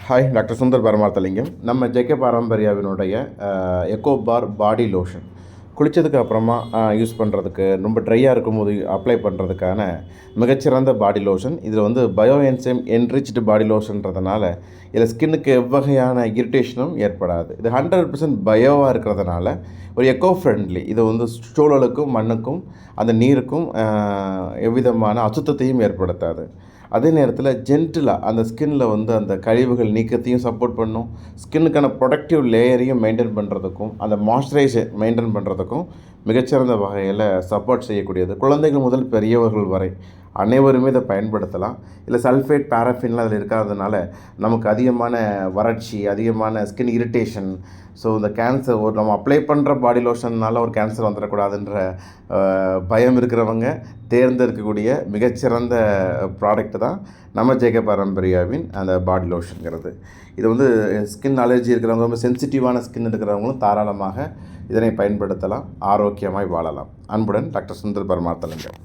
Hi, doctor Sundar Paramarthalingam. நம்ம JK பாரம்பரியாவினுடைய echo பார் body lotion குளித்ததுக்கு அப்புறமா use பண்ணுறதுக்கு, ரொம்ப ட்ரையாக இருக்கும்போது அப்ளை பண்ணுறதுக்கான மிகச்சிறந்த பாடி லோஷன். இதில் வந்து பயோ என்சைம் என்ரிச்டு பாடி லோஷன்றதுனால இதில் ஸ்கின்னுக்கு எவ்வகையான இரிட்டேஷனும் ஏற்படாது. இது 100% பயோவாக இருக்கிறதுனால ஒரு எக்கோ ஃப்ரெண்ட்லி. இது வந்து சூழலுக்கும் மண்ணுக்கும் அந்த நீருக்கும் எவ்விதமான அசுத்தத்தையும் ஏற்படுத்தாது. அதே நேரத்தில் ஜென்டிலாக அந்த ஸ்கின்னில் வந்து அந்த கழிவுகள் நீக்கத்தையும் சப்போர்ட் பண்ணும். ஸ்கின்னுக்கான ப்ரொடக்டிவ் லேயரையும் மெயின்டைன் பண்ணுறதுக்கும், அந்த மாய்ஸ்சரைசர் மெயின்டைன் பண்ணுறதுக்கும் மிகச்சிறந்த வகையில் சப்போர்ட் செய்யக்கூடியது. குழந்தைகள் முதல் பெரியவர்கள் வரை அனைவருமே இதை பயன்படுத்தலாம். இல்லை சல்ஃபேட், பேராஃபின்லாம் அதில் இருக்காததுனால நமக்கு அதிகமான வறட்சி, அதிகமான ஸ்கின் இரிட்டேஷன், ஸோ இந்த கேன்சர் ஒரு நம்ம அப்ளை பண்ணுற பாடி லோஷன்னால் ஒரு கேன்சர் வந்துடக்கூடாதுன்ற பயம் இருக்கிறவங்க தேர்ந்தெடுக்கக்கூடிய மிகச்சிறந்த ப்ராடக்ட் தான் நம்ம ஜேகே பாரம்பரியாவின் அந்த பாடி லோஷனுங்கிறது. இது வந்து ஸ்கின் அலர்ஜி இருக்கிறவங்க, ரொம்ப சென்சிட்டிவான ஸ்கின் இருக்கிறவங்களும் தாராளமாக இதனை பயன்படுத்தலாம். ஆரோக்கியமாய் வாழலாம். அன்புடன் டாக்டர் சுந்தர் பரமார்த்தலிங்கம்.